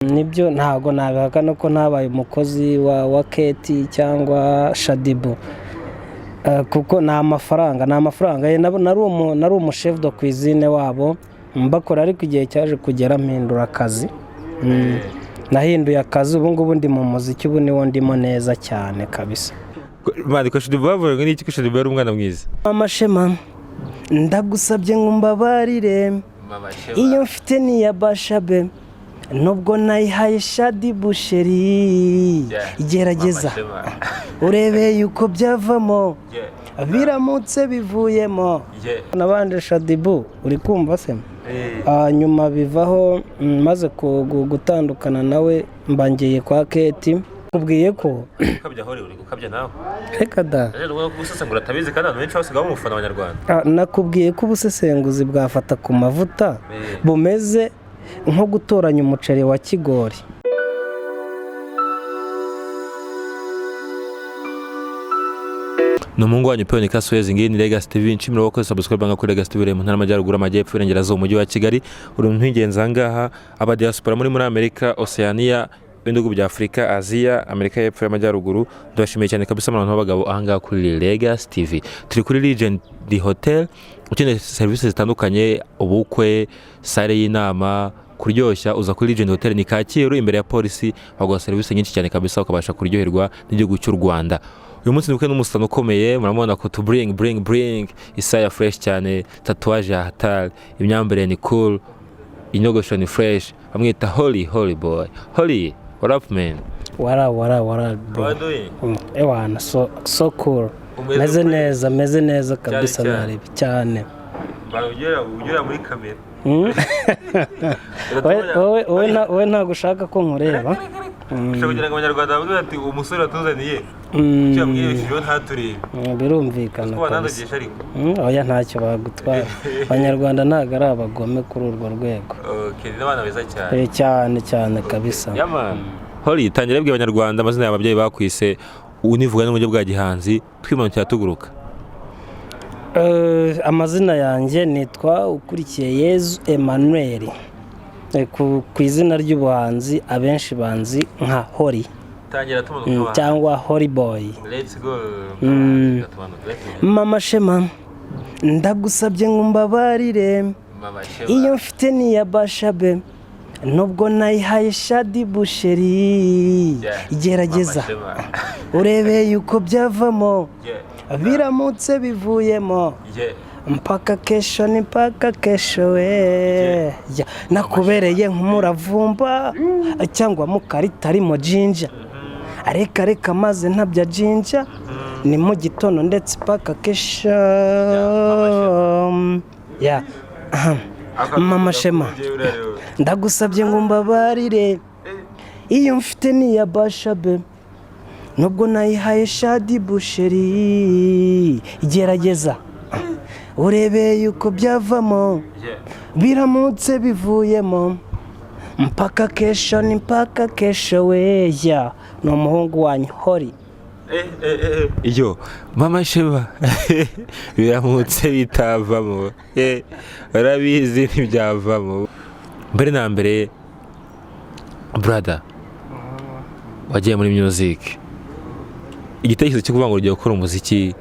nibyo ntago nabihakana ko nabaye umukozi wa Kety cyangwa Shadyboo kuko na amafaranga nari umuchef de cuisine wabo mbakora ariko igihe cyaje kugera mpindura akazi nahinduye akazi ubu ngubu ndi mu muziki ubu niwo ndimo neza cyane kabisa. Madi ko Shadyboo bavuga n'iki ko Shadyboo ari umwana mwiza. Mama Shema ndagusabye ngo mbabarire iyo mfite ni ya Bashabe nubwo nayihaye Shadyboo sheri igerageza urebe yuko byavamo biramutse bivuyemo nabanje Shadyboo uri kumva se nyuma bivaho maze gutandukana nawe mbangiye kwa Kety kubwiye ko ukabya hore uri gukabya nawe reka da rero gusesengura tabizi kandi abantu benshi basigaye bamufana abanyarwanda nakubwiye ko ubusesenguzi bwa Fatakumavuta bumeze nko gutoranya umuceri wa kigori. Numungu wanyu pewe ni Kasuwezi ngini Legacy TV nshimira wako subscribe banga kuri Legacy TV mu ntara majyaruguru amajyepfo irengerazo umujyi wa Kigali uri mpingenza ngaha aba diaspora muri Amerika, Oceania, ibihugu bya Afrika, Asia, Amerika y'epfo y'amajyaruguru. Ndabashimiye cyane kabisa abantu b'abagabo ahanga kuri Legacy TV. Turi kuri Legend Hotel ukeneye services zitandukanye, ubukwe, sale y'inama, kuryoshya uza kuri Legend Hotel ni Kacyiru imbere ya polisi baguha services nyinshi cyane kabisa ukabasha kuryoherwa n'igihugu cy'u Rwanda. Uyu munsi nibukwe n'umusano ukomeye muramubona ko to bring isaya fresh cyane, tatouage ya hatari, imyambere ni cool, inyogosho ni fresh, bamwita holy boy. Holy, what up man? Wara bro. Ewana so cool. Meze neza kabisa nari cyane. Ugera muri kamera. Wowe ntago ushaka ko nkureba. Kugira ngo abanyarwanda bavuge ati umusore atuzaniye cyo amwirishije ntaturebe. Birumvikana. Oya ntacyo bagutwara. Abanyarwanda ntago ari abagome kuri urwo rwego. Okay, n'abana beza cyane. Cyane kabisa. Yaman. Holi tangire bwe abanyarwanda amazina y'ababyeyi bakwise univuga n'umujyo bwa gihanzi twimanukira tuguruka. Amazina yanjye nitwa Ukurikiye Yezu Emmanuel. Ku izina ry'ubuhanzi abenshi banzi nka Hori cyangwa Holy boy. Let's go. Mama Shema ndagusabye ngo mbabarire iyo mfite ni ya Bashabe nubwo nayihaye Shadyboo sheri igerageza urebe yuko byavamo biramutse bivuyemo mpaka kesho we nakubereye nk'umuravumba cyangwa mukaritari jinja reka maze ntabya jinja ni mu gitondo ndetse paka kesho ya Mama Shema ndagusabye ngo mbabarire iyo mfite ni ya Bashabe nubwo nayihaye Shadyboo sheri igerageza urebe yuko byavamo biramutse bivuyemo mpaka kesho we ya no muhungu wanyu Hori. Iyo Mama Shema biramutse bitavamo barabizi ntibyavamo. Mbere na mbere brother wagiye muri music, igitekerezo cyo kuvuga ngo ugiye gukora umuziki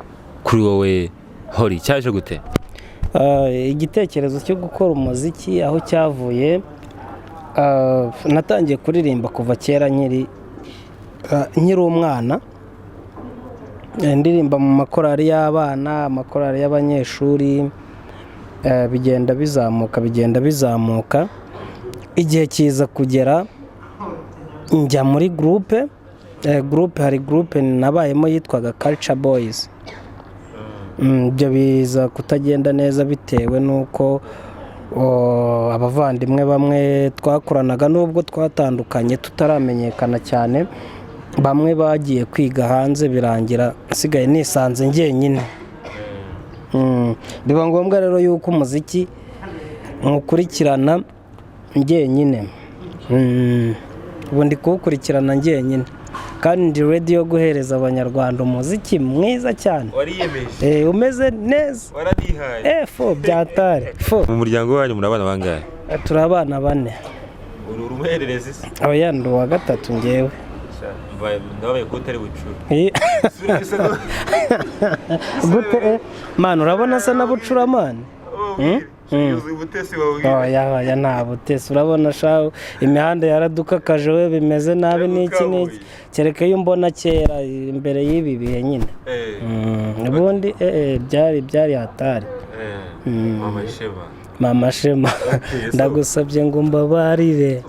kuri wowe Hori cyaje gute? Igitekerezo cyo gukora umuziki aho cyavuye natangiye kuririmba kuva kera nkiri umwana, ndirimba mu makorari y'abana, amakorari y'abanyeshuri, bigenda bizamuka igihe kiza kugera njya muri groupe hari groupe nabayemo yitwaga Culture Boys. Ibyo biza kutagenda neza bitewe nuko abavandimwe bamwe twakoranaga nubwo twatandukanye tutaramenyekana cyane, bamwe bagiye kwiga hanze birangira nsigaye nisanze njyenyine. Biba ngombwa rero yuko umuziki nkukurikirana njyenyine. Ubu ndi kuwukurikirana njyenyine kandi ndi ready yo guhereza abanyarwanda umuziki mwiza cyane. Wariyemeje umeze neza, waradihaye byatare. Mu muryango wanyu muri abana bangahe? Turi abana 4. Uri umuhererezi se oya ndi uwa gatatu njyewe ndabaye ko utari bucura gute mani urabona asa na bucura mani oya nta butesi urabona shaho imihanda yaradukakaje we bimeze nabi n'iki n'iki kereka iyo mbona kera imbere y'ibi bihe nyine ubundi byari hatari mama shema ndagusabye ngo mbabarire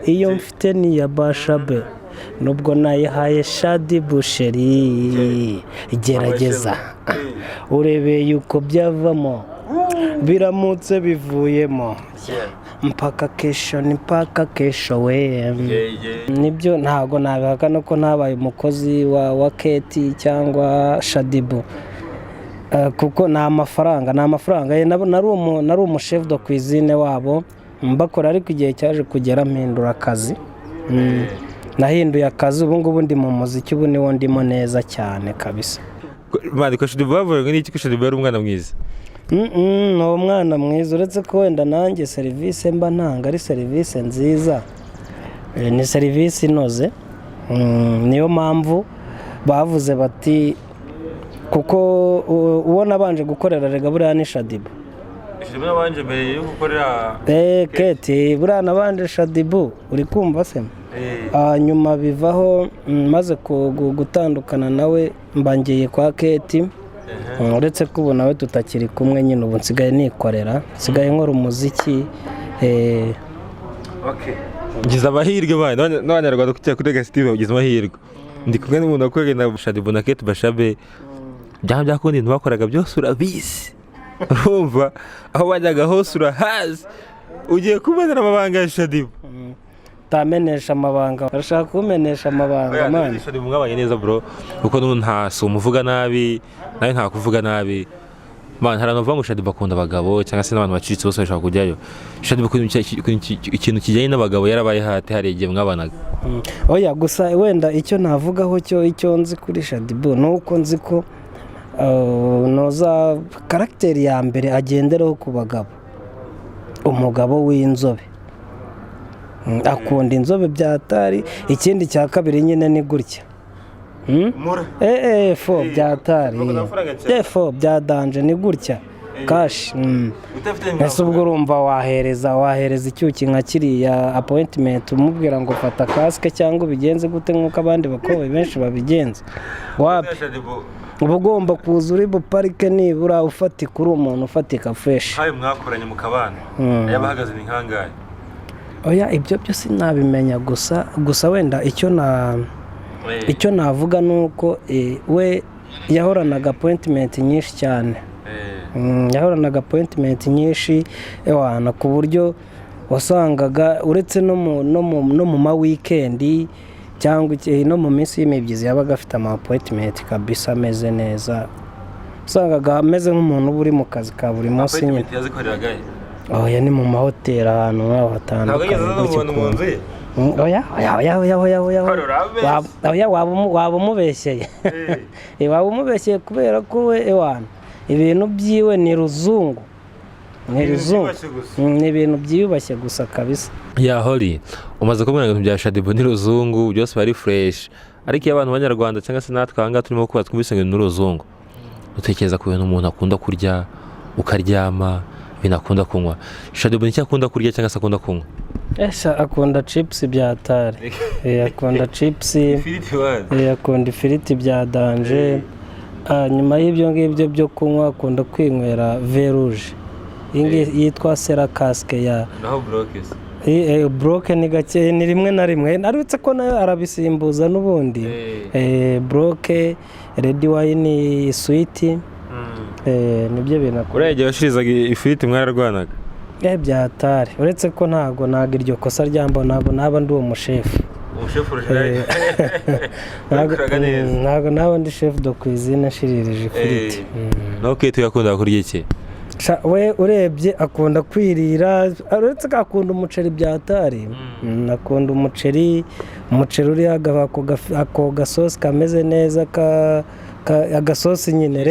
iyo mfite ni ya Bashabe nubwo nayihaye Shadyboo sheri gerageza urebeye yuko byavamo biramutse bivuyemo mpaka kesho we nibyo ntago nabihakana ko nabaye umukozi wa Kety cyangwa Shadyboo kuko ni amafaranga nari umuchef de cuisine wabo mbakora ariko igihe cyaje kugera mpindura akazi nahinduye akazi ubu ngubu ndi mu muziki ubu niwo ndimo neza cyane kabisa mani ko Shadyboo bavuga n'iki ko Shadyboo ari umwana mwiza ni umwana mwiza uretse ko wenda nanjye serivisi mba ntanga ari serivisi nziza ni serivisi inoze niyo mpamvu bavuze bati kuko uwo nabanje gukorera rega buriya ni Shadyboo nabanje mbere yo gukorera Kety buriya nabanje Shadyboo uri kumva se nyuma bivaho maze gutandukana nawe mbangiye kwa Kety uretse ko ubu nawe tutakiri kumwe nyine ubu nsigaye nikorera nsigaye nkora umuziki ngize amahirwe bane n'abanyarwanda kujya kuri Steve ugize amahirwe ndi kumwe n'umuntu wakoranye na Shadyboo na Kety Bashabe byakundi ntibakoraga byose urabizi urumva aho bajyaga hose urahazi ugiye kumenera amabanga ya Shadyboo utamenesha amabanga urashaka kumenesha amabanga mani Shadyboo mwabanye neza bro kuko ntasi umuvuga nabi nawe nta kuvuga nabi mani hari abantu bavuga ngo Shadyboo akunda abagabo cyangwa se n'abantu bacitse bose bashaka kujyayo Shadyboo ikintu kijyanye n'abagabo yarabaye hati hari igihe mwabanaga oya gusa wenda icyo navugaho icyo nzi kuri Shadyboo ni uko nzi ko noza karagiteri ya mbere agenderaho ku bagabo umugabo w'inzobe akunda inzobe byatari ikindi cya kabiri nyine ni gutya fo byatari fo byadanje ni gutya kashi ese ubwo urumva wahereza icyuki nka kiriya appointment umubwira ngo fata kasike cyangwa ubigenze gute nk'uko abandi bakobwa benshi babigenza wapi uba ugomba kuza uri buparike nibura ufatika uri umuntu ufatika fresh hayo mwakoranye mu kabana yabahagaze ni nkangahe oya ibyo byose nabimenya gusa wenda icyo navuga nuko we yahoranaga appointment nyinshi cyane yahoranaga appointment nyinshi ewana ku buryo wasangaga uretse no mu ma weekend cyangwa no mu minsi y'imibyizi yabaga afite ama appointment kabisa ameze neza usangaga ameze nk'umuntu uri mu kazi ka buri munsi nyine oya ni mu mahoteli ahantu hatandukanye oya waba umubeshyeye waba umubeshyeye kubera ko we ewana ibintu byiwe ni ruzungu ni ibintu byiyubashye gusa kabisa hori umaze kubona ibintu bya Shadyboo ni ruzungu byose bari fresh ariko iyo abantu b'abanyarwanda cyangwa se natwe aha ngaha turimo kuba twumvise ngo ni ruzungu utekereza ku bintu umuntu akunda kurya ukaryama ibintu akunda kunywa Shadyboo nicyo akunda kurya cyangwa se akunda kunywa akunda chips byatari akunda chips akunda ifiriti bya danje nyuma y'ibyo ngibyo byo kunywa akunda kwinywera veruje yitwa sera casque ya naho brokes broke ni gake ni rimwe na rimwe narutse ko nayo arabisimbuza n'ubundi broke red wine sweet nibyo bintu urege washirizaga ifiriti mwararwanaga byatari uretse ko ntago iryo kosa ryambo naba ndi uwo mushefu ntago naba ndi chef de cuisine ashiririje ifiriti no Kety yakunda kurya iki we urebye akunda kwirira uretse ko akunda umuceri byatari akunda umuceri uri ako gasosi kameze neza agasosi nyine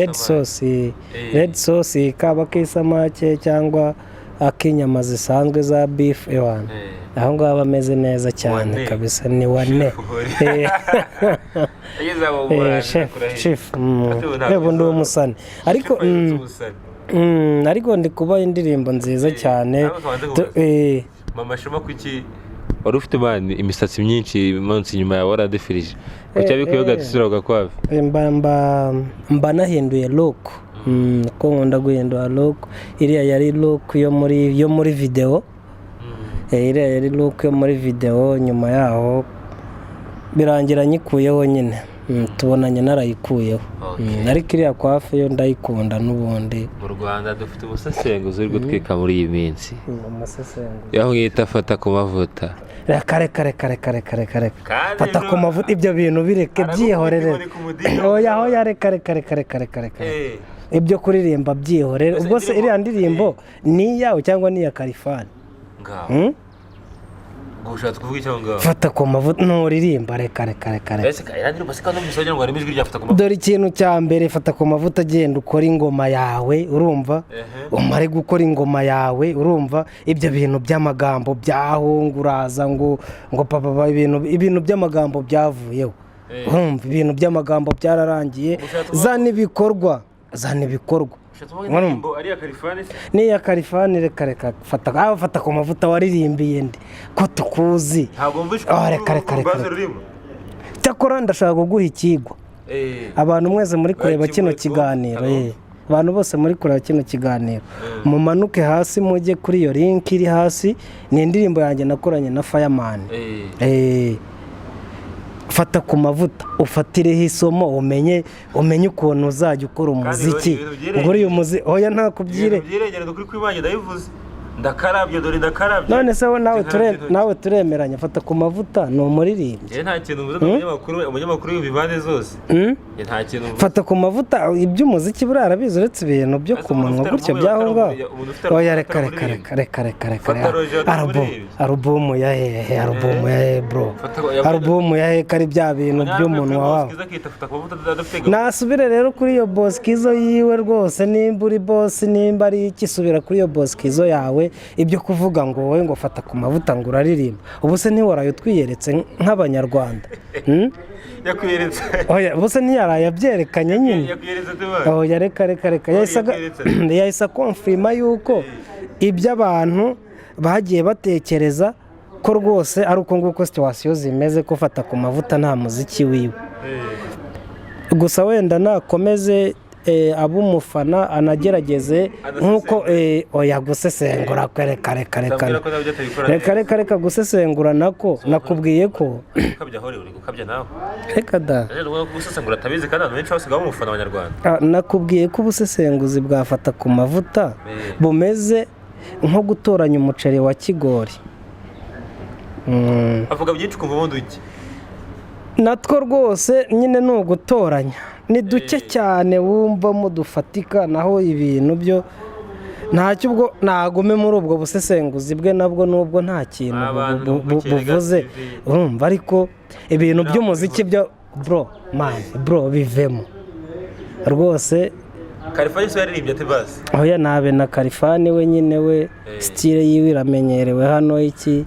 red sauce kaba k'isamake cyangwa ak'inyama zisanzwe za beef ewana aho ngaho ameze neza cyane kabisa ni wane chef rebo ndi umusani ariko ndi kuba indirimbo nziza cyane mama shema kuki wari ufite mani imisatsi myinshi munsi nyuma ya waradefirije kuki abikuye gatsura ugakwavi mba nahinduye look ko nkunda guhindura look iriya yari look yo muri video iriya yari look yo muri video nyuma yaho birangira nyikuyeho nyine tubonanye narayikuyeho ariko iriya kwafe yo ndayikunda n'ubundi mu Rwanda dufite umusesenguzi uri gutwika muri iyi minsi yaho yita Fatakumavuta kare Fatakumavuta ibyo bintu bireke byihorere oya reka ibyo kuririmba byihorere ubwo se iriya ndirimbo ni yawe cyangwa ni ya Kalifani ngaho gushatse kuvuga icyo ngaho Fatakumavuta nturirimba reka ese kandi basika no musajya ngo harimo ijwi rya Fatakumavuta dore ikintu cya mbere Fatakumavuta agenda ukora ingoma yawe urumva umare gukora ingoma yawe urumva ibyo bintu by'amagambo byahunguraza ngo papa ibintu by'amagambo byavuyeho urumva ibintu by'amagambo byararangiye zana ibikorwa ni ya Kalifani reka Fatakumavuta waririmbiye ndi ko tukuzi reka cyakora ndashaka kuguha ikigwa abantu mwese muri kureba kino kiganiro abantu bose muri kureba kino kiganiro mumanuke hasi mujye kuri iyo link iri hasi ni indirimbo yanjye nakoranye na Fireman Fatakumavuta ufatireho isomo umenye ukuntu uzajya ukora umuziki nguri uyu muziki oya ntakubyire kuri kwimanye ndayivuze ndakarabye dore ndakarabye none se nawe turemeranya Fatakumavuta ni umuririmbyi nta kintu mvuze umunyamakuru y'ibibande zose nta kintu Fatakumavuta iby'umuziki buri arabizi uretse ibintu byo ku munwa gutyo byaho ngaho oya reka alubumu ya he bro alubumu ya he kari bya bintu by'umunwa wawe nasubire rero kuri iyo boskizo yiwe rwose nimba uri boss nimba ari ikisubira kuri iyo boskizo yawe ibyo kuvuga ngo wowe ngo Fatakumavuta ngo uraririmba ubu se ntiwaraye twiyeretse nk'abanyarwanda yakwiyeretse oya ubu se ntiyaraye abyerekanye nyine oya reka yahise konfirima yuko ibyo abantu bagiye batekereza ko rwose ari uko nguko situwasiyo zimeze ko Fatakumavuta nta muziki wiwe gusa wenda nakomeze abumufana anagerageze nkuko oya gusesengura reka gusesengura nako nakubwiye ko reka da gusesengura tabizi kandi abantu benshi basigaye bamufana abanyarwanda nakubwiye ko ubusesenguzi bwa Fatakumavuta bumeze nko gutoranya umuceri wa kigori avuga byinshi kumva ubundi iki natwo rwose nyine ni ugutoranya ni duke cyane wumvamo dufatika naho ibintu byo ntacyo ubwo nagume muri ubwo busesenguzi bwe nabwo nubwo nta kintu buvuze urumva ariko ibintu by'umuziki byo bro bivemo rwose Kalifani se yaririmbye ati basi oya nabe na Kalifani we nyine we style yiwe iramenyerewe hano iki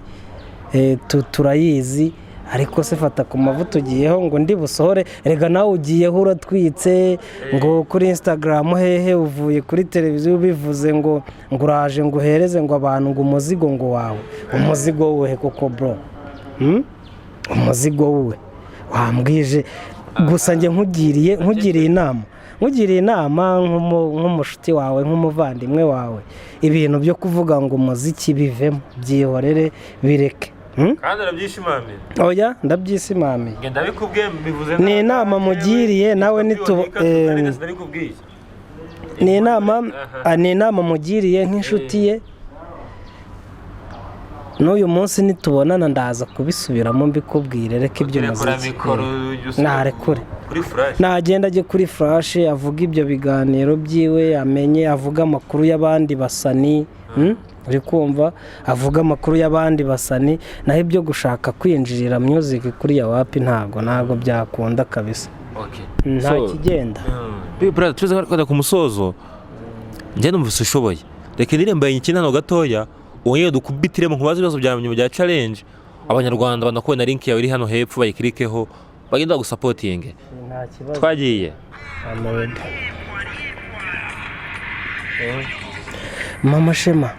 turayizi ariko se Fatakumavuta ugiyeho ngo ndi busohore rega nawe ugiyeho uratwitse ngo kuri Instagram hehe uvuye kuri televiziyo ubivuze ngo uraje ngo uhereze ngo abantu ngo umuzigo ngo wawe umuzigo wowe koko bro umuzigo wowe wambwije gusa nge nkugiriye inama nk'umushuti wawe nk'umuvandimwe wawe ibintu byo kuvuga ngo umuziki bivemo byihorere bireke kandi arabyishimamiye oya ndabyisimamiye ngenda bikubwiye bivuze ni inama mugiriye nawe ni inama mugiriye nk'inshuti ye n'uyu munsi nitubonana ndaza kubisubiramo mbikubwire reka ibyo muziki narekure nagenda ajye kuri flash avuga ibyo biganiro byiwe amenye avuga amakuru y'abandi basani uri kumva avuga amakuru y'abandi basani naho ibyo gushaka kwinjirira music kuri ya wapi ntago byakunda kabisa nta kigenda brother tuza kwada ku musozo njye numvise ushoboye reka indirimbo y'inkina hano gatoya wongere dukubitiremo nkubaze ibibazo bya nyuma bya challenge abanyarwanda banakubona link yawe iri hano hepfo bayikirikeho bagenda gusapotinge twagiye mama shema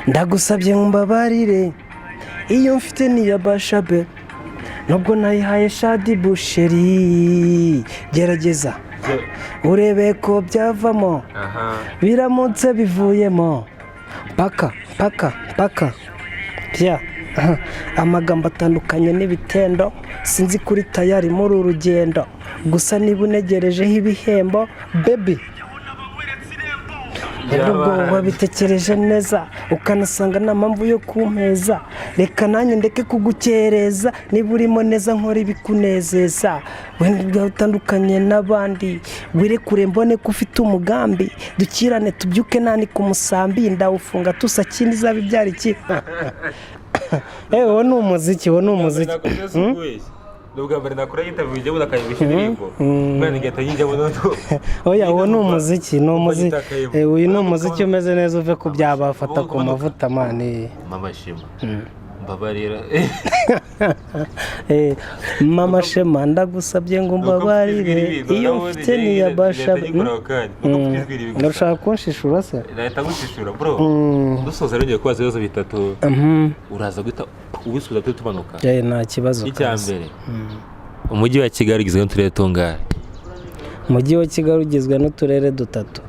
ndagusabye ngumbabarire iyo mfite niya Bashabe nubwo nayihaye Shadyboo sheri gerageza urebe ko byavamo biramutse bivuyemo paka bya amagambo atandukanye n'ibitendo sinzi kuri tayari muri urugendo gusa niba unegerejeho ibihembo baby nubwo wabitekereje neza ukanasanga nta mpamvu yo kumpeza reka nanjye ndeke kugukereza niba urimo neza nkora ibikunezeza wenda utandukanye n'abandi wirekure mbone ko ufite umugambi dukirane tubyuke nani ku musambi ndawufunga tusa kindi zaba ibyari iki uwo ni umuziki Nubwo mbere nakora interview ijye buda kayibisha indirimbo. Mwana ngeta yijye bunoto. Oya uwo ni umuziki, uyu ni umuziki umeze neza uve ku byaba Fatakumavuta mani. Mama Shema. Mbabarira. Mama Shema ndagusabye ngo mbabarire iyo mfite niya Bashabe. Ndashaka kunshishura se. Leta gushishura bro. Dusoza rero kubaza ibibazo bitatu. Uraza guta ubisubiza tumanuka. Nta kibazo. Icyambere. Umujyi wa Kigali ugizwe n'uturere tungana. Umujyi wa Kigali ugizwe n'uturere dutatu.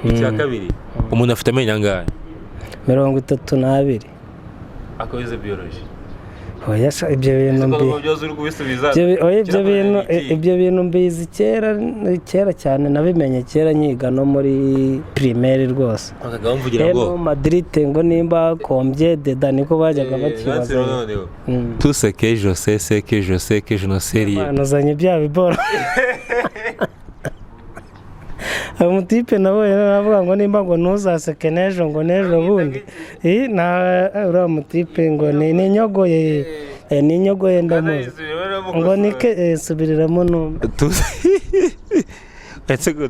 Icya kabiri. Umuntu afite amenyo angahe? 32. Akoze biology. Oya ibyo bintu ibyo bintu mbizi kera cyane nabimenye kera nyiga no muri primaire rwose. Ngo Madrid ngo nimba kombye deda niko bajyaga bakibaza. Tu sais que je sais que je ne sais rien. Nazanye bya bibora. Umutipe nawe navuga ngo nimba ngo ntuzaseke nejo ngo nejo bundi na uramutipe ngo ni nyogoye ni nyogoye ndamuzi ngo nike subiriramo no Etse ko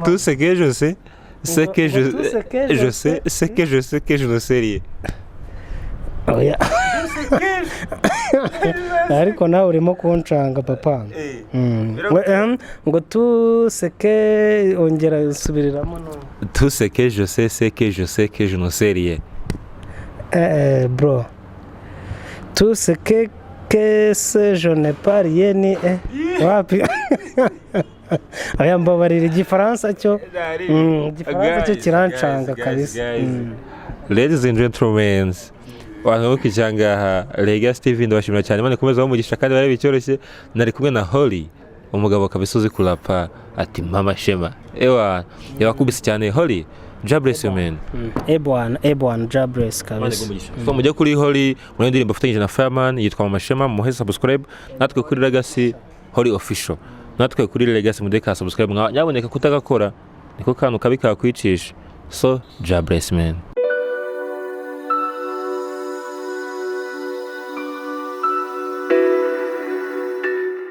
tu sais que je sais c'est que je sais c'est que je sais que je ne sais rien. Oya ariko nawe urimo kuncanga papa ngo tu seke ongera subiriramo no tu sais que je sais c'est que je sais que je ne sais rien. Bro tu sais que je n'ai pas rien ni wapi aya mbabarira igifaransa cyo igifaransa cyo kirancanga kabisa. Ladies and gentlemen, Waduhamagara cyangwa Lega Steven ndabashimira cyane Imana ikomeze umugisha kandi bari bicyoroshye nari kumwe na Holly umugabo kabisa uzi kurapa ati Mama Shema yabakubise cyane Holly Jabress man Ebwan Jabress kabisa. So mujye kuri Holly muri ndirimbo afatanyije na Fireman yitwa Mama Shema muhe subscribe natwe kuri Legacy Holly official natwe kuri Legacy mudeka subscribe nyaboneka kutagakora niko kantu kabi kakwicisha so Jabress man.